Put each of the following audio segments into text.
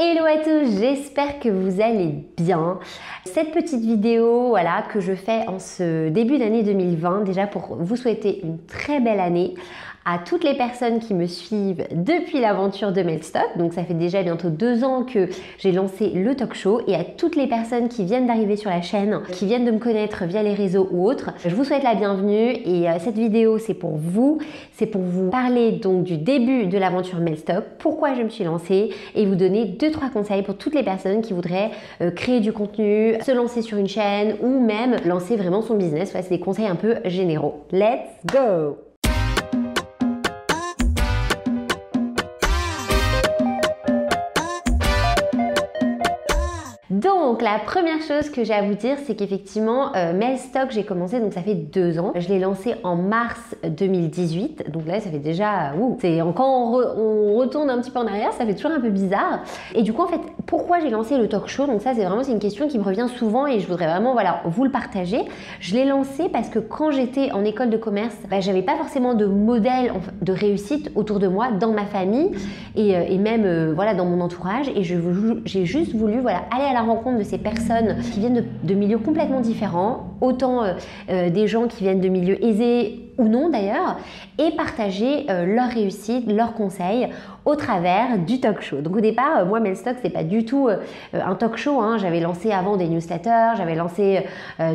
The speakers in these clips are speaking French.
Hello à tous, j'espère que vous allez bien. Cette petite vidéo que je fais en ce début d'année 2020, déjà pour vous souhaiter une très belle année à toutes les personnes qui me suivent depuis l'aventure de Melstock. Donc ça fait déjà bientôt 2 ans que j'ai lancé le talk show, et à toutes les personnes qui viennent d'arriver sur la chaîne, qui viennent de me connaître via les réseaux ou autres, je vous souhaite la bienvenue. Et cette vidéo c'est pour vous parler donc du début de l'aventure Melstock, pourquoi je me suis lancée, et vous donner 2-3 conseils pour toutes les personnes qui voudraient créer du contenu, se lancer sur une chaîne ou même lancer vraiment son business. C'est des conseils un peu généraux. Let's go! Donc la première chose que j'ai à vous dire, c'est qu'effectivement Melstock, j'ai commencé, donc ça fait 2 ans. Je l'ai lancé en mars 2018, donc là ça fait déjà, quand on retourne un petit peu en arrière, ça fait toujours un peu bizarre. Et du coup en fait, pourquoi j'ai lancé le talk show? Donc ça c'est une question qui me revient souvent et je voudrais vraiment vous le partager. Je l'ai lancé parce que quand j'étais en école de commerce, j'avais pas forcément de modèle de réussite autour de moi, dans ma famille et même dans mon entourage, et j'ai juste voulu aller à la rencontre de ces personnes qui viennent de milieux complètement différents, autant des gens qui viennent de milieux aisés ou non d'ailleurs, et partager leur réussite, leurs conseils au travers du talk show. Donc au départ, moi Melstock, c'est pas du tout un talk show, hein. J'avais lancé avant des newsletters, j'avais lancé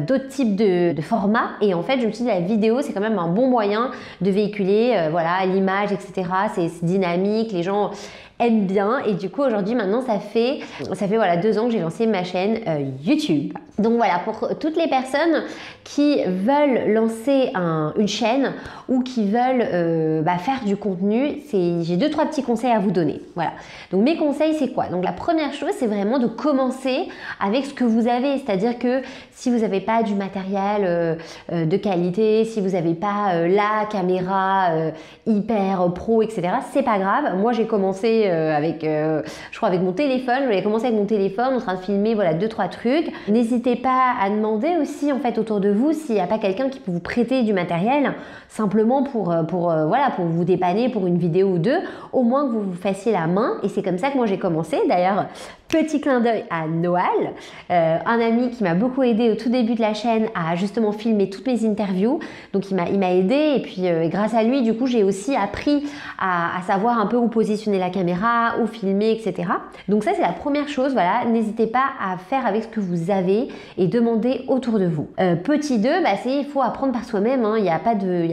d'autres types de formats, et en fait je me suis dit la vidéo c'est quand même un bon moyen de véhiculer l'image, etc. C'est dynamique, les gens aiment bien, et du coup aujourd'hui maintenant ça fait 2 ans que j'ai lancé ma chaîne YouTube. Donc voilà, pour toutes les personnes qui veulent lancer une chaîne ou qui veulent faire du contenu, j'ai 2-3 petits conseils à vous donner. Voilà. Donc mes conseils c'est quoi? Donc la première chose c'est vraiment de commencer avec ce que vous avez, c'est-à-dire que si vous n'avez pas du matériel de qualité, si vous n'avez pas la caméra hyper pro, etc., c'est pas grave. Moi j'ai commencé avec mon téléphone. J'avais commencé avec mon téléphone en train de filmer 2-3 trucs. N'hésitez pas à demander aussi en fait autour de vous s'il n'y a pas quelqu'un qui peut vous prêter du matériel simplement pour vous dépanner pour une vidéo ou deux, au moins que vous vous fassiez la main. Et c'est comme ça que moi j'ai commencé. D'ailleurs, petit clin d'œil à Noël, un ami qui m'a beaucoup aidé au tout début de la chaîne à justement filmer toutes mes interviews. Donc il m'a aidé, et puis grâce à lui du coup j'ai aussi appris à savoir un peu où positionner la caméra, où filmer, etc. Donc ça c'est la première chose. N'hésitez pas à faire avec ce que vous avez et demander autour de vous. Petit 2, il faut apprendre par soi-même, hein. Il n'y a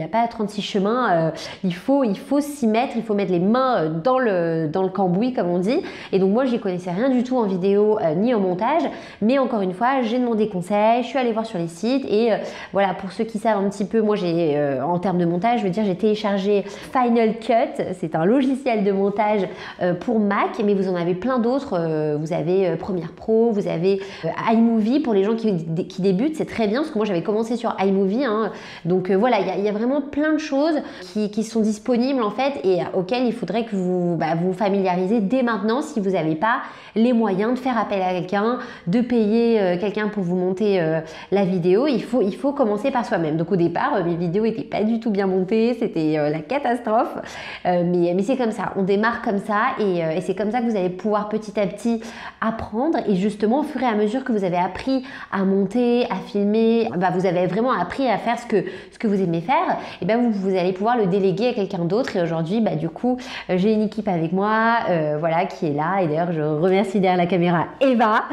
pas 36 chemins. Il faut s'y mettre, il faut mettre les mains dans le cambouis comme on dit. Et donc moi j'y connaissais rien du tout en vidéo ni en montage, mais encore une fois j'ai demandé conseil, je suis allée voir sur les sites, et pour ceux qui savent un petit peu, moi j'ai en termes de montage, j'ai téléchargé Final Cut, c'est un logiciel de montage pour Mac, mais vous en avez plein d'autres. Vous avez Premiere Pro, vous avez iMovie pour les gens qui débutent, c'est très bien parce que moi j'avais commencé sur iMovie, hein. Donc il y a vraiment plein de choses qui sont disponibles en fait, et auxquelles il faudrait que vous vous familiarisez dès maintenant si vous n'avez pas les moyens de faire appel à quelqu'un, de payer quelqu'un pour vous monter la vidéo. Il faut commencer par soi-même. Donc au départ, mes vidéos n'étaient pas du tout bien montées, c'était la catastrophe, mais c'est comme ça, on démarre comme ça, et c'est comme ça que vous allez pouvoir petit à petit apprendre, et justement au fur et à mesure que vous avez appris à monter, à filmer, vous avez vraiment appris à faire ce que vous aimez faire, et vous allez pouvoir le déléguer à quelqu'un d'autre. Et aujourd'hui du coup j'ai une équipe avec moi qui est là, et d'ailleurs je remercie derrière la caméra Eva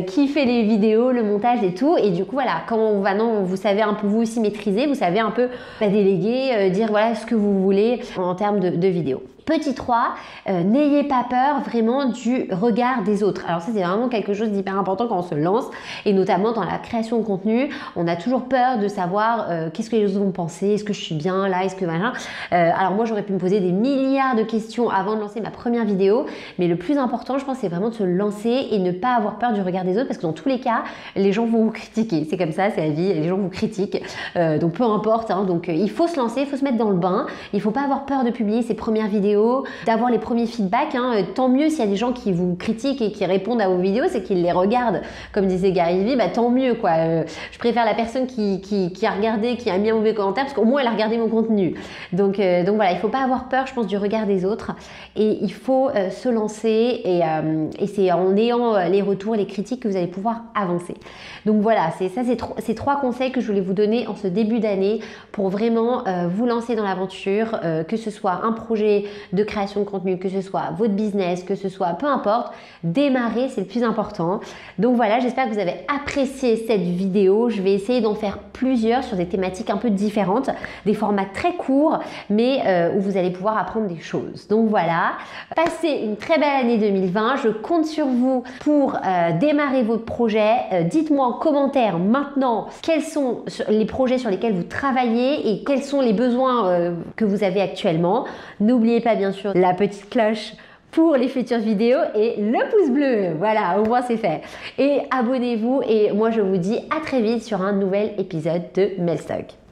qui fait les vidéos, le montage et tout. Et du coup quand maintenant vous savez un peu vous aussi maîtriser, vous savez un peu déléguer, dire ce que vous voulez en termes de vidéos. Petit 3, n'ayez pas peur vraiment du regard des autres. Alors ça c'est vraiment quelque chose d'hyper important quand on se lance, et notamment dans la création de contenu, on a toujours peur de savoir qu'est-ce que les autres vont penser, est-ce que je suis bien là, est-ce que machin. Alors moi j'aurais pu me poser des milliards de questions avant de lancer ma première vidéo, mais le plus important je pense c'est vraiment de se lancer et ne pas avoir peur du regard des autres, parce que dans tous les cas les gens vont vous critiquer, c'est comme ça, c'est la vie, les gens vous critiquent, donc peu importe, hein. Donc il faut se lancer, il faut se mettre dans le bain, il faut pas avoir peur de publier ses premières vidéos vidéos, d'avoir les premiers feedbacks. Tant mieux s'il y a des gens qui vous critiquent et qui répondent à vos vidéos, c'est qu'ils les regardent. Comme disait Gary Vee, tant mieux quoi. Je préfère la personne qui a regardé, qui a mis un mauvais commentaire, parce qu'au moins elle a regardé mon contenu. Donc voilà, il ne faut pas avoir peur, je pense, du regard des autres. Et il faut se lancer et c'est en ayant les retours, les critiques que vous allez pouvoir avancer. Donc voilà, c'est 3 conseils que je voulais vous donner en ce début d'année pour vraiment vous lancer dans l'aventure, que ce soit un projet de création de contenu, que ce soit votre business, que ce soit peu importe, démarrer, c'est le plus important. Donc voilà, j'espère que vous avez apprécié cette vidéo. Je vais essayer d'en faire plusieurs sur des thématiques un peu différentes, des formats très courts, mais où vous allez pouvoir apprendre des choses. Donc voilà, passez une très belle année 2020. Je compte sur vous pour démarrer votre projet. Dites-moi en commentaire maintenant quels sont les projets sur lesquels vous travaillez et quels sont les besoins que vous avez actuellement. N'oubliez pas bien sûr la petite cloche pour les futures vidéos et le pouce bleu. Voilà, au moins c'est fait. Et abonnez-vous et moi je vous dis à très vite sur un nouvel épisode de Melstock.